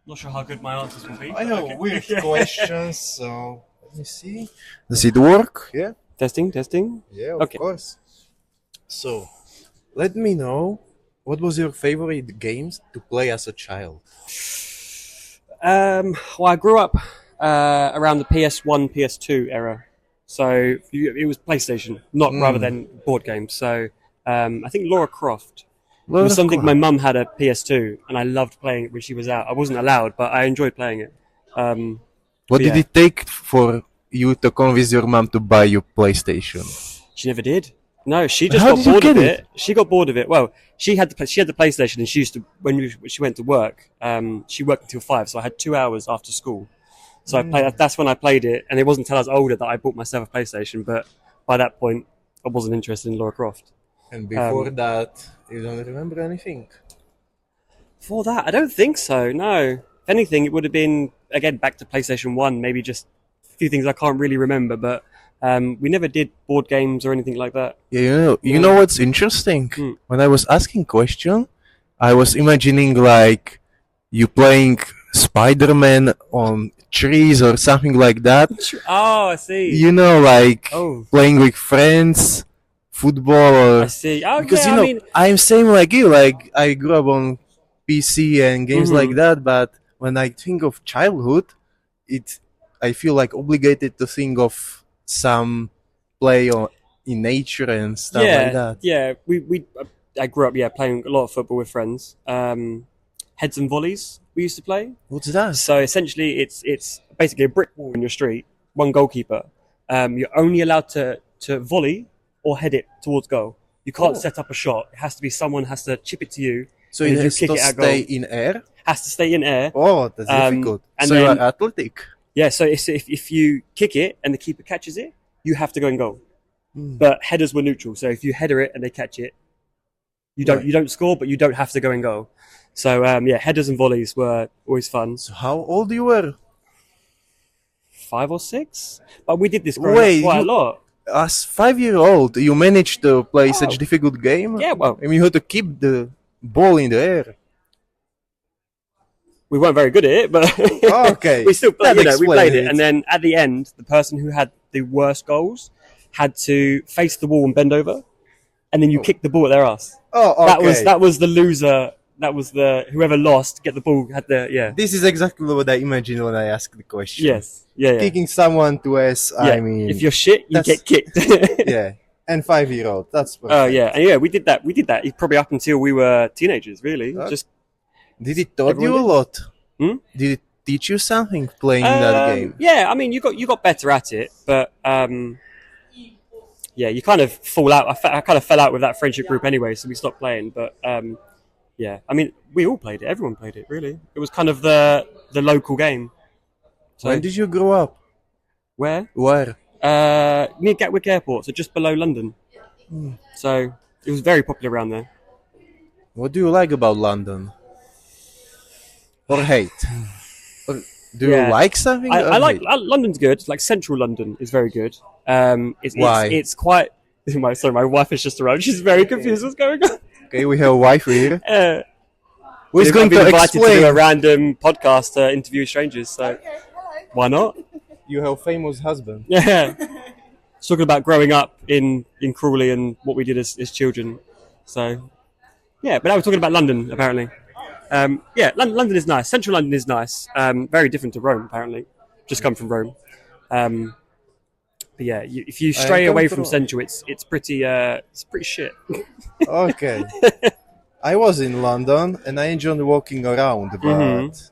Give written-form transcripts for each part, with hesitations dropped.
Not sure how good my answers will be. I know, Okay. weird questions, so let me see. Does it work? Yeah? Testing. Yeah, of Okay. course. So, let me know what was your favorite games to play as a child? Well, I grew up around the PS1, PS2 era, so it was PlayStation, not rather than board games. So I think Laura Croft. It was something my mum had a PS2, and I loved playing it when she was out. I wasn't allowed, but I enjoyed playing it. What But did yeah. it take for you to convince your mom to buy you PlayStation? She never did. No, she just How got did you bored of get it. She got bored of it. Well, she had the PlayStation, and she used to when she went to work. She worked until 5, so I had 2 hours after school. So I played. That's when I played it, and it wasn't until I was older that I bought myself a PlayStation. But by that point, I wasn't interested in Lara Croft. And before that, you don't remember anything? For that, I don't think so. No. If anything, it would have been again back to PlayStation 1. Maybe just a few things I can't really remember, but. We never did board games or anything like that. Yeah, you know what's interesting? When I was asking question, I was imagining like you playing Spider-Man on trees or something like that. Oh, I see. You know, like Oh. playing with friends, football. Or, I see. Oh, because yeah, you know, I mean, I'm same like you. Like I grew up on PC and games like that, but when I think of childhood, I feel like obligated to think of some play in nature and stuff like that. Yeah. I grew up, playing a lot of football with friends. Heads and volleys we used to play. What's that? So essentially, it's basically a brick wall in your street, one goalkeeper. You're only allowed to volley or head it towards goal. You can't set up a shot. It has to be someone has to chip it to you. So it has to stay in air? Has to stay in air. Oh, that's difficult. And so then, you're athletic. Yeah, so if you kick it and the keeper catches it, you have to go in goal. But headers were neutral, so if you header it and they catch it, you don't score, but you don't have to go in goal. So headers and volleys were always fun. So how old you were? 5 or 6, but we did this growing up quite a lot. As 5-year-old, you managed to play such difficult game? Yeah, well, I mean, you had to keep the ball in the air. We weren't very good at it, but okay. we still played. We played it, and then at the end, the person who had the worst goals had to face the wall and bend over, and then you kick the ball at their ass. Oh, okay. That was the loser. That was the whoever lost get the ball had the This is exactly what I imagined when I asked the question. Yes, yeah. Kicking someone to ass. I mean, if you're shit, you get kicked. Yeah, and 5-year-old. That's perfect. Oh yeah, and we did that. We did that probably up until we were teenagers. Really, just. Did it taught you a lot? Did it teach you something playing that game? Yeah, I mean, you got better at it, but you kind of fall out. I kind of fell out with that friendship group anyway, so we stopped playing. But I mean, we all played it. Everyone played it. Really, it was kind of the local game. So, when did you grow up? Where? Near Gatwick Airport, so just below London. So it was very popular around there. What do you like about London? Or hate? Or do you like something? I like London's good. Like central London is very good. Why? It's quite. Sorry, my wife is just around. She's very confused. What's going on? Okay, we have a wife here. We're going to invited to do a random podcast to interview strangers. So why not? You have a famous husband. Yeah. Talking about growing up in Crawley and what we did as children. So but now we're talking about London apparently. London is nice. Central London is nice. Very different to Rome, apparently. Just come from Rome. But yeah, if you stray away from Central, it's pretty shit. Okay. I was in London and I enjoyed walking around. But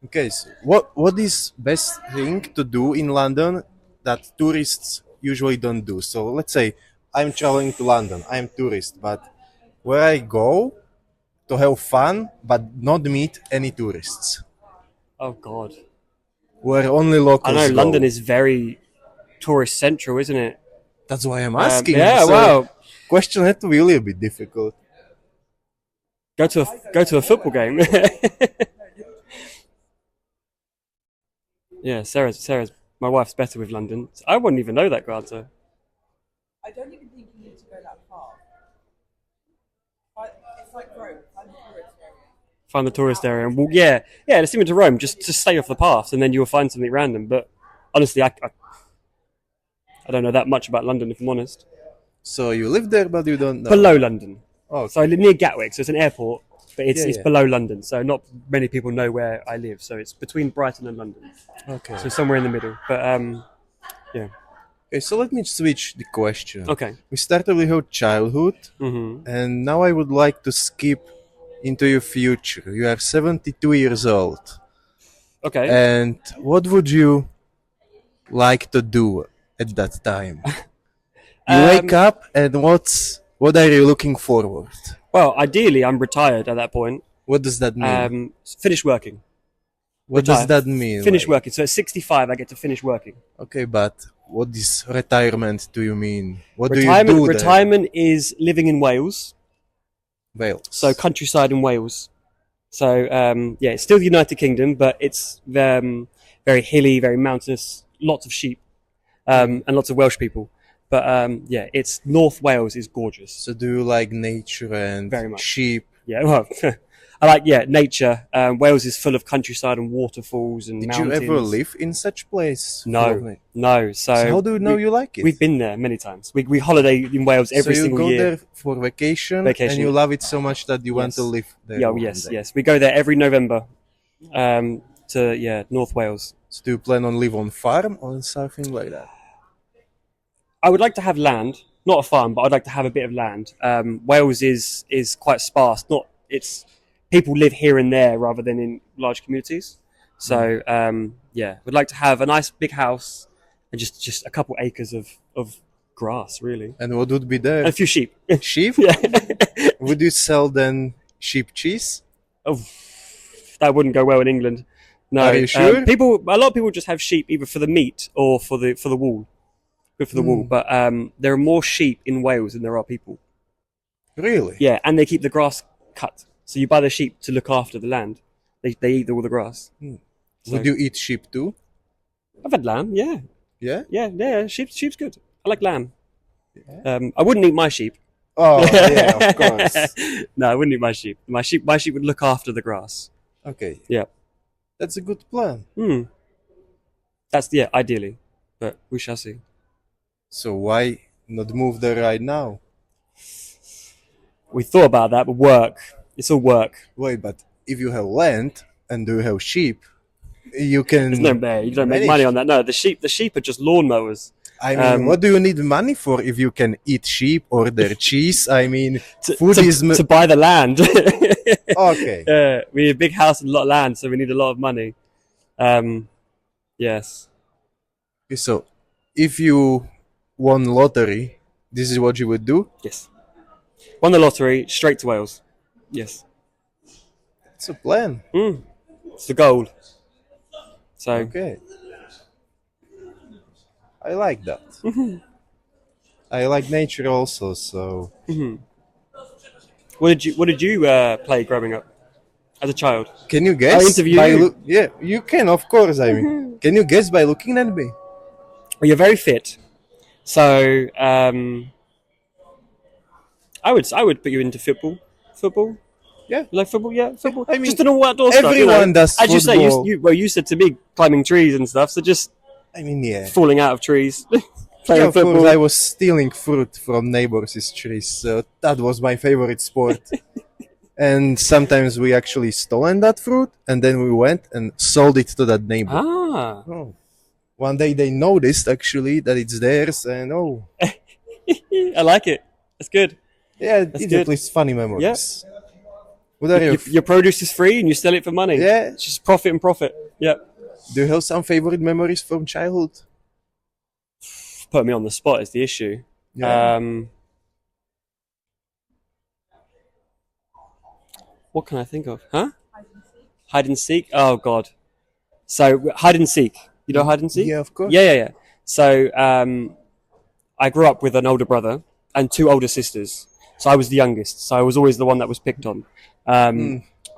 okay, so what is best thing to do in London that tourists usually don't do? So let's say I'm traveling to London. I'm tourist, but where I go to have fun, but not meet any tourists. Oh God! Where only locals. I know go. London is very tourist central, isn't it? That's why I'm asking. Wow. Question had to be a little bit difficult. Go to a football game. Yeah, Sarah's. My wife's better with London. I wouldn't even know that, Granta. I don't even think you need to go that far. It's like Rome. I'm a tourist area. find the tourist area and walk. Yeah, similar to Rome. Just stay off the path, and then you'll find something random. But honestly, I don't know that much about London, if I'm honest. So you live there, but you don't know. Below London. Oh, So I live near Gatwick, so it's an airport, but it's Yeah. below London, so not many people know where I live. So it's between Brighton and London, okay. so somewhere in the middle. But yeah. Okay, so let me switch the question. Okay. We started with your childhood, and now I would like to skip into your future. You are 72 years old. Okay. And what would you like to do at that time? You wake up, and what are you looking forward? Well, ideally, I'm retired at that point. What does that mean? Finish working. What does retire. that mean? Finish like? working. So at 65, I get to finish working. Okay, but what is retirement do you mean? What Retirement, do you do there? retirement is living in Wales. Wales. So countryside in Wales. So it's still the United Kingdom, but it's very hilly, very mountainous, lots of sheep, and lots of Welsh people. But it's North Wales is gorgeous. So do you like nature and Very much. sheep? Yeah, well, I like nature. Wales is full of countryside and waterfalls and Did mountains. you ever live in such place? No. So how do you know you like it? We've been there many times. We holiday in Wales every so you single go year. there for vacation, and you love it so much that you want Yes. to live there. Yeah, one yes, day. yes. We go there every November to North Wales. So do you plan on live on farm or something like that? I would like to have land, not a farm, but I'd like to have a bit of land. Wales is quite sparse. It's people live here and there rather than in large communities. So would like to have a nice big house and just a couple acres of grass, really, And what would be there? and a few sheep. Sheep? Yeah. Would you sell then sheep cheese? Oh, that wouldn't go well in England. No, Are you sure? A lot of people just have sheep either for the meat or for the wool. Good for the wool, but there are more sheep in Wales than there are people. Really? Yeah, and they keep the grass cut. So you buy the sheep to look after the land. They eat all the grass. So- Would you eat sheep too? I've had lamb. Yeah, Yeah? yeah. Sheep's good. I like lamb. I wouldn't eat my sheep. Oh, yeah, of course. No, I wouldn't eat my sheep. My sheep would look after the grass. Okay. Yeah. That's a good plan. That's ideally, but we shall see. So why not move there right now? We thought about that, but work. It's all work. Wait, but if you have land and you have sheep, you can... There's no there. You don't make manage. money on that. No, the sheep are just lawnmowers. I mean, what do you need money for if you can eat sheep or their cheese? I mean, food is... To buy the land. Okay. We need a big house and a lot of land, so we need a lot of money. Yes. Okay, so if you won lottery, this is what you would do? Yes. Won the lottery, straight to Wales. Yes. It's a plan. It's the goal. So Okay. I like that. I like nature also, so... what did you play growing up as a child? Can you guess? I interview you. Yeah, you can, of course. I mean, can you guess by looking at me? Well, you're very fit. So I would put you into football. Football? Yeah. You like football? Yeah, football. I mean, just an all outdoor stuff. everyone does As you say, football. you said to me climbing trees and stuff. So just I mean, yeah. falling out of trees, playing Yeah, of football. course, I was stealing fruit from neighbors' trees, so that was my favorite sport. And sometimes we actually stolen that fruit, and then we went and sold it to that neighbor. Ah, Oh. One day they noticed actually that it's theirs, and I like it. That's good. yeah, it's good. at least funny memories. What are Your produce is free and you sell it for money. Yeah. It's just profit and profit. Yeah. Do you have some favorite memories from childhood? Put me on the spot is the issue. Yeah. What can I think of? Huh? Hide and seek? Oh, God. So, hide and seek. You know hide and seek? Yeah, of course. Yeah. So, I grew up with an older brother and two older sisters. So, I was the youngest. So, I was always the one that was picked on.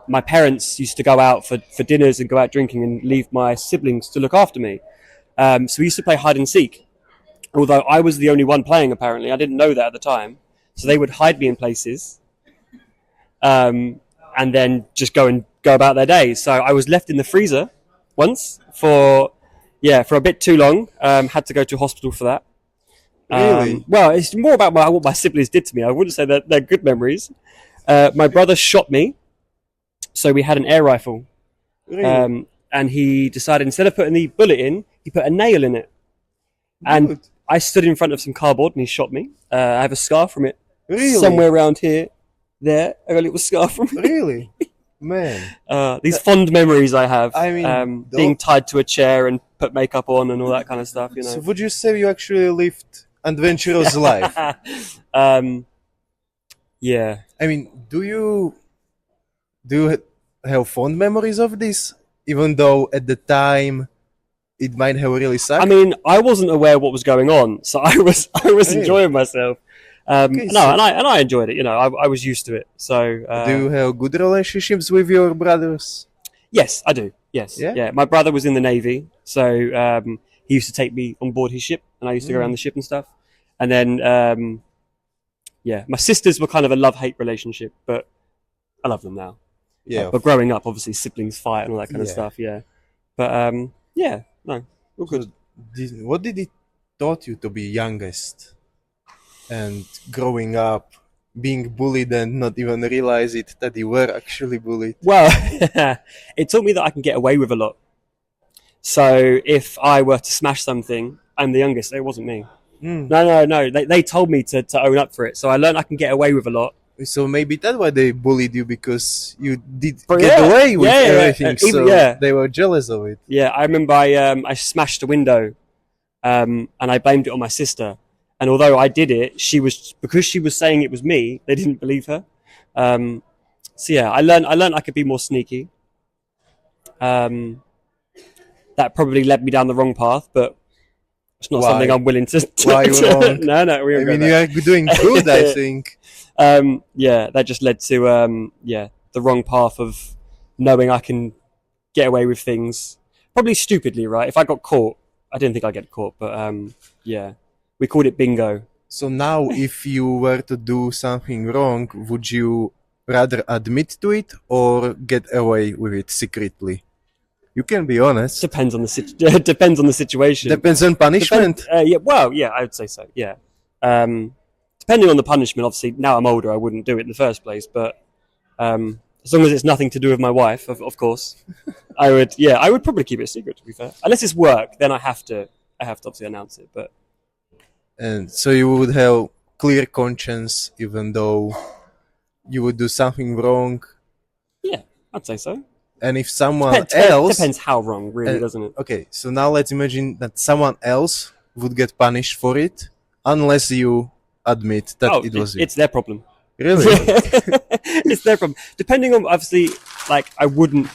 My parents used to go out for dinners and go out drinking and leave my siblings to look after me. So, we used to play hide and seek. Although I was the only one playing, apparently. I didn't know that at the time. So, they would hide me in places. and then just go about their day. So I was left in the freezer once for a bit too long. Had to go to hospital for that. Really? Well, it's more about what my siblings did to me. I wouldn't say that they're good memories. My brother shot me, so we had an air rifle. Really? And he decided instead of putting the bullet in, he put a nail in it. And Good. I stood in front of some cardboard and he shot me. I have a scar from it. Really? Somewhere around here. There. I got a little scar from it. Really? Man. These fond memories I have. I mean, being tied to a chair and put makeup on and all that kind of stuff, you know. So would you say you actually lived adventurous life? Yeah. I mean, do you have fond memories of this? Even though at the time it might have really sucked? I mean, I wasn't aware what was going on, so I was Really? enjoying myself. Okay, No, so- and I enjoyed it. You know, I was used to it. So Do you have good relationships with your brothers? yes, I do. Yes, Yeah? yeah. My brother was in the Navy, so he used to take me on board his ship, and I used to go around the ship and stuff. And then, my sisters were kind of a love-hate relationship, but I love them now. Yeah. But growing up, obviously, siblings fight and all that kind of Yeah. stuff. Yeah, but no, all good. What did it taught you to be youngest and growing up, being bullied and not even realize it that you were actually bullied? Well, it taught me that I can get away with a lot. So if I were to smash something, I'm the youngest. It wasn't me. Hmm. No. They told me to own up for it. So I learned I can get away with a lot. So maybe that's why they bullied you, because you did But get yeah, away with yeah, yeah. everything. Even- So yeah. they were jealous of it. Yeah, I remember I smashed a window, and I blamed it on my sister. And although I did it, because she was saying it was me, they didn't believe her. So yeah, I learned I could be more sneaky. That probably led me down the wrong path, but it's not Why? something I'm willing to. Why wrong? No, we I won't go mean, there. you are doing good, I think. That just led to the wrong path of knowing I can get away with things. Probably stupidly, right? If I got caught, I didn't think I'd get caught, but we called it bingo. So now, if you were to do something wrong, would you rather admit to it or get away with it secretly? You can be honest. Depends on the depends on the situation. Depends on punishment. I would say so. Yeah, depending on the punishment. Obviously, now I'm older, I wouldn't do it in the first place. But as long as it's nothing to do with my wife, of course, I would. Yeah, I would probably keep it a secret. To be fair, unless it's work, then I have to obviously announce it. But And so you would have clear conscience, even though you would do something wrong. yeah, I'd say so. And if someone else, Depends how wrong, really, doesn't it? okay, so now let's imagine that someone else would get punished for it, unless you admit that it was you. It's their problem. Really? It's their problem. Depending on, obviously, like, I wouldn't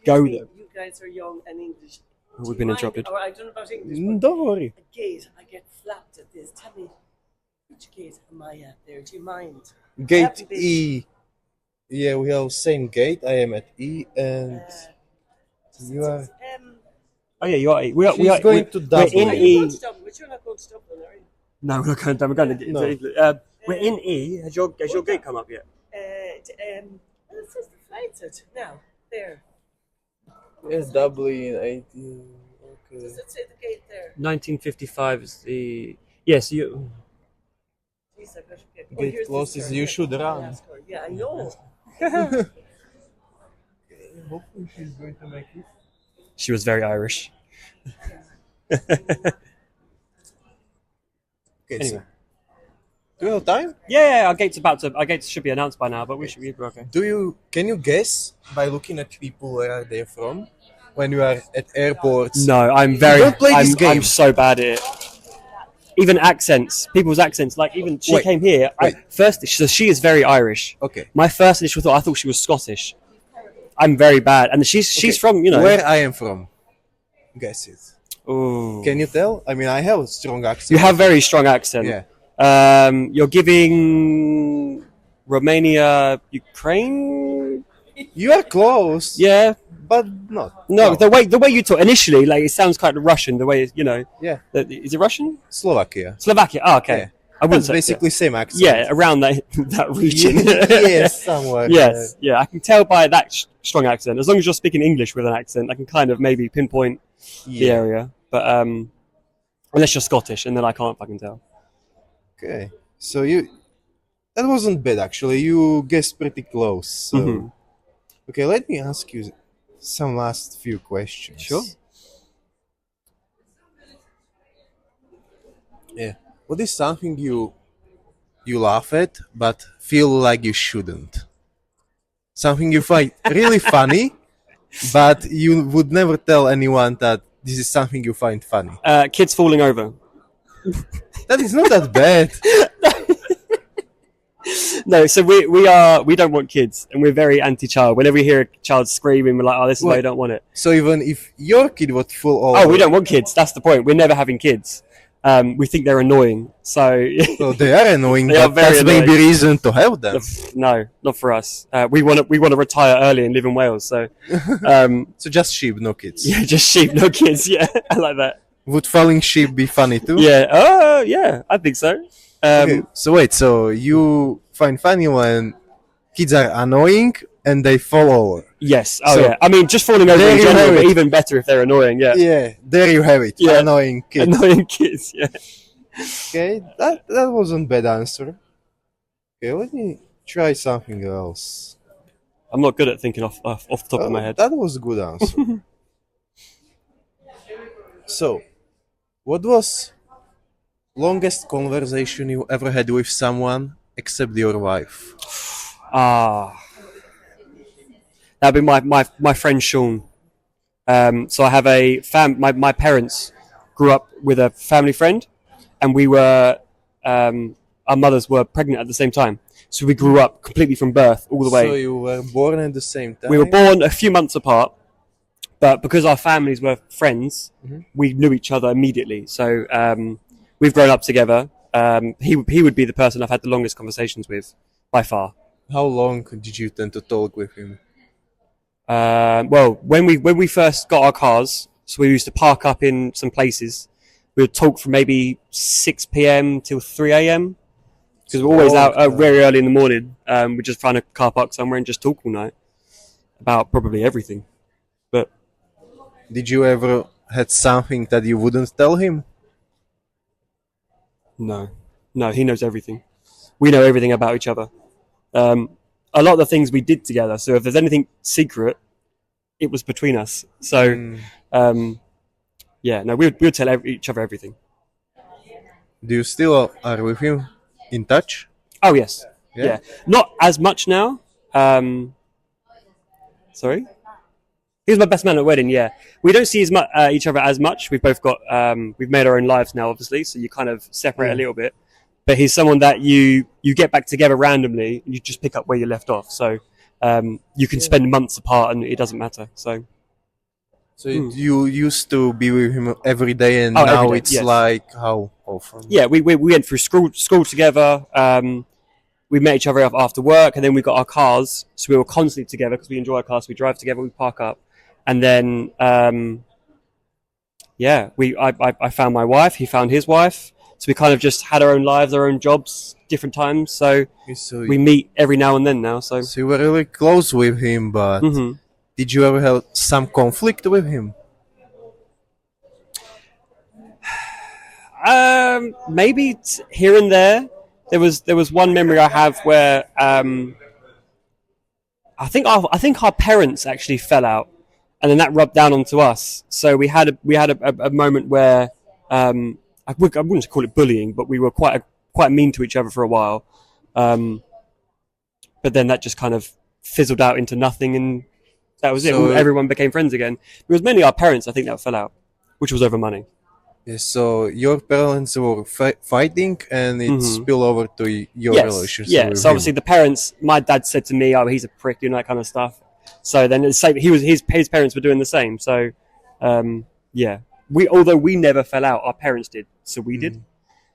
go there. You guys are young and English. We've Do you been mind- interrupted. Or I don't know about English. Mm, But Don't worry. a gate, I get flapped at this. Tell me, which gate am I at there? Do you mind? Gate Happy E. Yeah, we have same gate. I am at E, and you are. Oh yeah, you are. We are. She's going to we're in Dublin. E. Going to Dublin, but you're not going to Dublin, are you? No, we're not going. We're going to. No. We're in E. Has your gate come up yet? Well, it says the flight's at now. There. Yes, Dublin 18. Okay. Does it say the gate there? 1955 is the. Yes, you. Jeez, I better get. Gate here's closes, this girl. you Yeah, should I'll run. ask her. Yeah, I know. Hopefully she's going to make it. She was very Irish. Okay, Anyway. so do you have time? Yeah, our gates should be announced by now, but we should be okay. Can you guess by looking at people where are they from when you are at airports? No, I'm very. Don't play this game. I'm so bad at it. Even accents, people's accents. Like even she Wait, came here. wait. So she is very Irish. Okay. My first initial thought, I thought she was Scottish. I'm very bad, and she's Okay, from where I am from. Guess it. Ooh. Can you tell? I mean, I have a strong accent. You have very strong accent. Yeah. You're giving Romania, Ukraine. You are close. Yeah. But not. No, the way you talk initially, like it sounds kind of Russian. The way Yeah. Is it Russian? Slovakia. Slovakia. Oh, okay. Yeah. I wouldn't That's say basically same accent. yeah, around that region. Yes, somewhere. Yes, yeah, I can tell by that strong accent. As long as you're speaking English with an accent, I can kind of maybe pinpoint the area. But unless you're Scottish, and then I can't fucking tell. Okay, so that wasn't bad actually. You guessed pretty close. So okay, let me ask you some last few questions. Sure. Yeah. What is something you laugh at but feel like you shouldn't? Something you find really funny, but you would never tell anyone that this is something you find funny. Kids falling over. That is not that bad. No, so we don't want kids, and we're very anti-child. Whenever we hear a child screaming, we're like, oh, this is why you don't want it. So even if your kid would fall over... Oh, we don't want kids. That's the point. We're never having kids. We think they're annoying. So Well, they are annoying, They are but very that's maybe reason to have them. no, not for us. We want to retire early and live in Wales. So So just sheep, no kids. yeah, just sheep, no kids. Yeah, I like that. Would falling sheep be funny too? Yeah. Oh, yeah. I think so. Okay, so wait, so you find funny when kids are annoying and they fall over? Yes. Oh, So, yeah. I mean, just falling over there in you general, have but it. even better if they're annoying. Yeah. Yeah, there you have it. Yeah. Annoying kids. Annoying kids. Yeah. Okay, that wasn't bad answer. Okay, let me try something else. I'm not good at thinking off the top of my head. That was a good answer. So, what was longest conversation you ever had with someone except your wife? That'd be my friend Sean. So I have a my parents grew up with a family friend, and we were our mothers were pregnant at the same time. So we grew up completely from birth all the way. So you were born at the same time? We were born a few months apart, but because our families were friends, we knew each other immediately. So we've grown up together. He would be the person I've had the longest conversations with by far. How long did you tend to talk with him? Well, when we first got our cars, so we used to park up in some places. We would talk from maybe 6 p.m. till 3 a.m. because we're always out very early in the morning. We just find a car park somewhere and just talk all night about probably everything. But Did you ever had something that you wouldn't tell him? no, he knows everything. We know everything about each other. A lot of the things we did together. So if there's anything secret, it was between us. So yeah, no, we would tell each other everything. Do you still are with him in touch? Oh yes, Yeah? yeah. Not as much now. Sorry, he was my best man at the wedding. Yeah, we don't see each other as much. We've both got we've made our own lives now, obviously. So you kind of separate a little bit. But he's someone that you get back together randomly and you just pick up where you left off. So you can spend months apart and it doesn't matter. So you used to be with him every day, and Oh, now every day, it's yes. like how often? yeah, we went through school together. We met each other after work, and then we got our cars. So we were constantly together because we enjoy our cars. We drive together, we park up, and then I found my wife. He found his wife. So we kind of just had our own lives, our own jobs, different times. So So we meet every now and then now. So you were really close with him, but did you ever have some conflict with him? maybe here and there. There was one memory I have where I think our parents actually fell out, and then that rubbed down onto us. So we had a moment where I wouldn't call it bullying, but we were quite mean to each other for a while. But then that just kind of fizzled out into nothing, and that was So- it. Everyone became friends again. It was mainly our parents, I think, that fell out, which was over money. Yeah, so your parents were fighting, and it spilled over to your relationship. Yeah, with so obviously him. the parents, my dad said to me, "Oh, he's a prick," and that kind of stuff. So then it's same. His parents were doing the same. So yeah, although we never fell out, our parents did. So we did.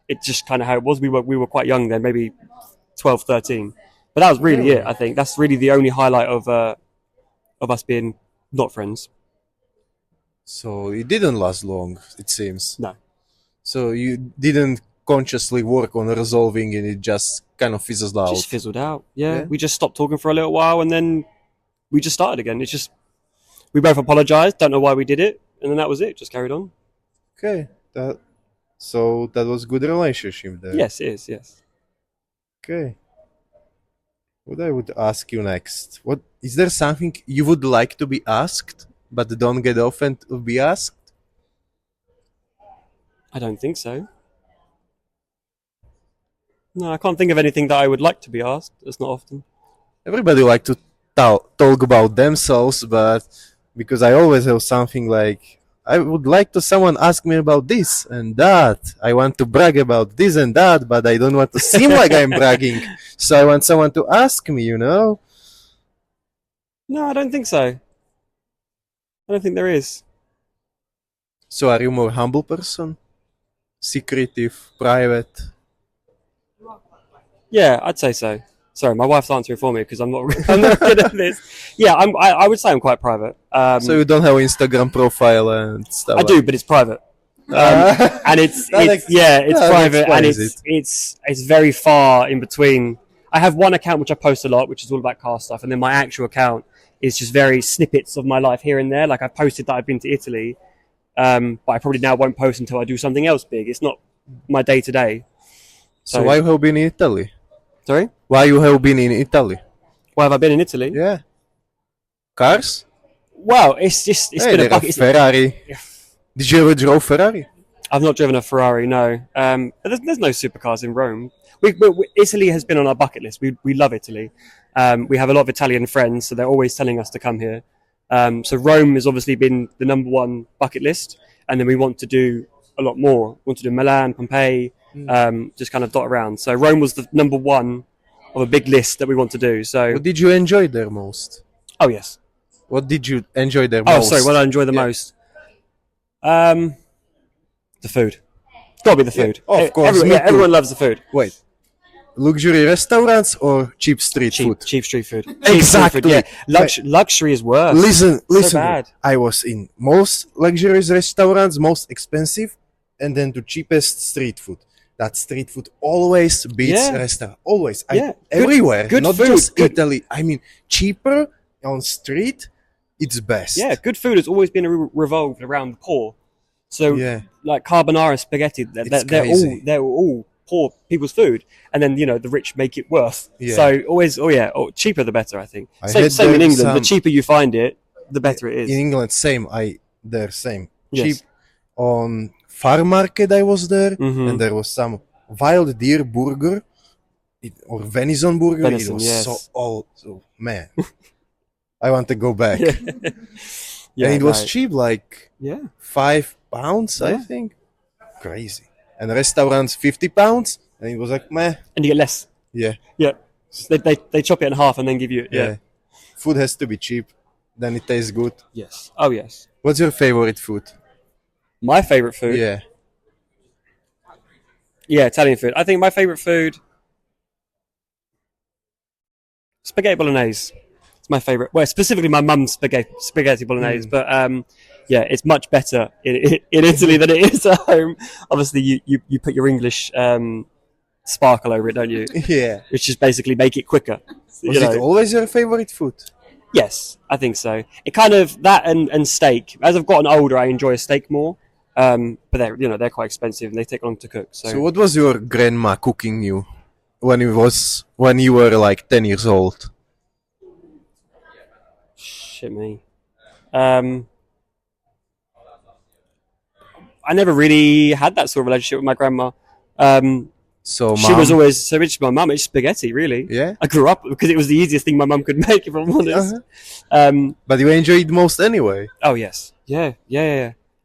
It's just kind of how it was. We were quite young then, maybe 12, 13. But that was really it. I think that's really the only highlight of us being not friends. So it didn't last long, it seems. No. So you didn't consciously work on resolving and it just kind of fizzles out? Just fizzled out. Yeah. Yeah. We just stopped talking for a little while, and then we just started again. It's just we both apologized, don't know why we did it, and then that was it. Just carried on. Okay, so that was good relationship there. Yes, it is. Yes. Okay. What I would ask you next? What is there something you would like to be asked, but don't get often to be asked? I don't think so. No, I can't think of anything that I would like to be asked. It's not often. Everybody like to talk about themselves, but because I always have something like I would like to someone ask me about this and that. I want to brag about this and that, but I don't want to seem like I'm bragging. So I want someone to ask me, you know? No, I don't think so. I don't think there is. So are you more humble person? Secretive, private? Yeah, I'd say so. Sorry, my wife's answering for me because I'm not good at this. Yeah, I would say I'm quite private. So you don't have Instagram profile and stuff? I do, but it's private. And it's private, and it's very far in between. I have one account which I post a lot, which is all about car stuff, and then my actual account is just very snippets of my life here and there. Like I posted that I've been to Italy, but I probably now won't post until I do something else big. It's not my day to day. So why you have been in Italy? Sorry? Why you have been in Italy? Why have I been in Italy? Yeah. Cars? Well, it's been a bucket. Ferrari. Did you ever drive Ferrari? I've not driven a Ferrari, no. But there's no supercars in Rome. Italy has been on our bucket list. We love Italy. We have a lot of Italian friends, so they're always telling us to come here. So Rome has obviously been the number one bucket list, and then we want to do a lot more. We want to do Milan, Pompeii, just kind of dot around. So Rome was the number one of a big list that we want to do. So what did you enjoy there most? Oh yes. What did you enjoy there Oh, most? sorry, what I enjoy the most? The food. Gotta be the food. Yeah, of course. Everyone loves the food. Wait. Luxury restaurants or cheap street food? Cheap street food. Exactly. Cheap food, yeah. Luxury is worse. Listen. Bad. I was in most luxurious restaurants, most expensive, and then the cheapest street food. That street food always beats restaurant. Always. Everywhere. Good not food. just Italy. I mean, cheaper on street, it's best. Yeah, good food has always been revolved around the poor. So, like carbonara, spaghetti, they're all poor people's food, and then the rich make it worse. Yeah. So always, cheaper the better. I think. Same in England. The cheaper you find it, the better it is. In England, same. They're same. Yes. Cheap on farm market. I was there, and there was some wild deer burger or venison burger. It was so man. I want to go back. And it was cheap, like £5, I think. Crazy. And restaurants £50, and it was like meh. And you get less. Yeah. Yeah. They chop it in half and then give you Food has to be cheap, then it tastes good. Yes. Oh yes. What's your favorite food? My favorite food? Yeah. Yeah, Italian food. I think my favorite food, spaghetti bolognese. It's my favorite. Well, specifically my mum's spaghetti bolognese, but it's much better in Italy than it is at home. Obviously, you put your English sparkle over it, don't you? Yeah. Which is basically make it quicker. Was it always your favorite food? Yes, I think so. It kind of that and steak. As I've gotten older, I enjoy a steak more. But they're quite expensive and they take long to cook. So what was your grandma cooking you when you were like 10 years old? Shit me. I never really had that sort of relationship with my grandma. She was always so rich. My mum, it's spaghetti, really. Yeah. I grew up because it was the easiest thing my mum could make, if I'm honest. But you enjoy it most anyway. Oh yes, yeah.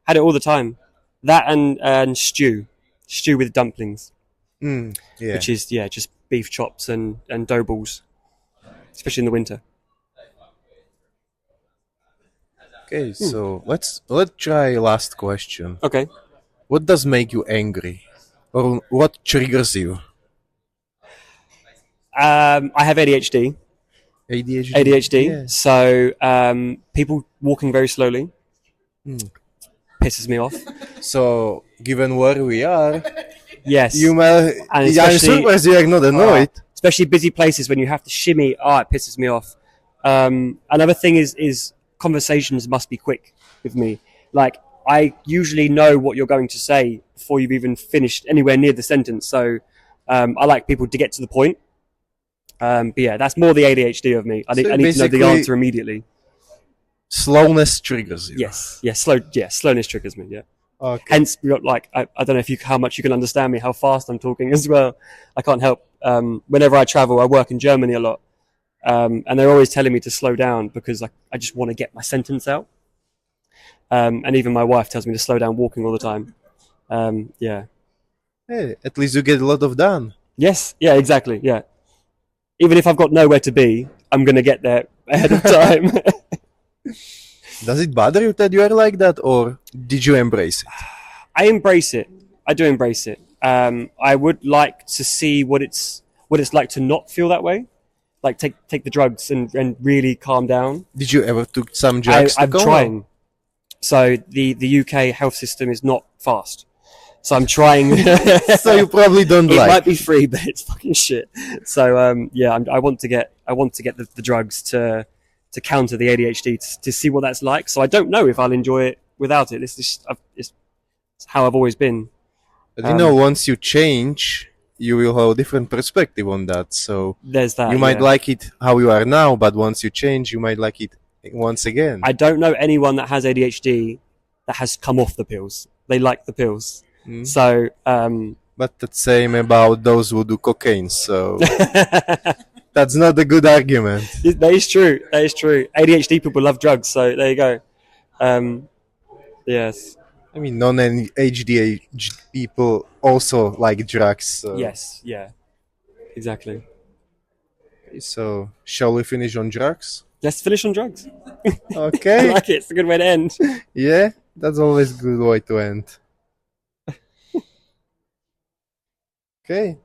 Had it all the time. That and stew with dumplings. Which is just beef chops and dough balls, especially in the winter. Okay, so let's try last question. Okay. What does make you angry, or what triggers you? I have ADHD. ADHD. Yeah. So people walking very slowly pisses me off. So given where we are, Yes. You may, And yeah, I'm especially- surprised you are not annoyed. Especially busy places when you have to shimmy. It pisses me off. Another thing is conversations must be quick with me. Like, I usually know what you're going to say before you've even finished anywhere near the sentence. So I like people to get to the point. But yeah, that's more the ADHD of me. I need to know the basically- answer immediately. Slowness triggers you. Yes, slowness triggers me. Yeah. Okay. Hence, like I don't know how much you can understand me, how fast I'm talking as well. I can't help. Whenever I travel, I work in Germany a lot, and they're always telling me to slow down because I just want to get my sentence out. And even my wife tells me to slow down walking all the time. Yeah. Hey, at least you get a lot of done. Yes. Yeah. Exactly. Yeah. Even if I've got nowhere to be, I'm gonna get there ahead of time. Does it bother you that you are like that, or did you embrace it? I embrace it. I do embrace it. I would like to see what it's like to not feel that way. Like take the drugs and really calm down. Did you ever took some drugs? I'm trying. So the UK health system is not fast. So I'm trying. So you probably don't It like. might be free, but it's fucking shit. So yeah, I want to get the drugs to counter the ADHD to see what that's like. So I don't know if I'll enjoy it without it. It's how I've always been. But you know, once you change, you will have a different perspective on that. So There's that. you might yeah. like it how you are now, but once you change, you might like it once again. I don't know anyone that has ADHD that has come off the pills. They like the pills. Mm. So But the same about those who do cocaine. So that's not a good argument. that is true. That is true. ADHD people love drugs. So there you go. Yes. I mean, non-ADHD people also like drugs. So. Yes. Yeah. Exactly. So shall we finish on drugs? Let's finish on drugs. I Okay. like it. It's a good way to end. Yeah, that's always a good way to end. Okay.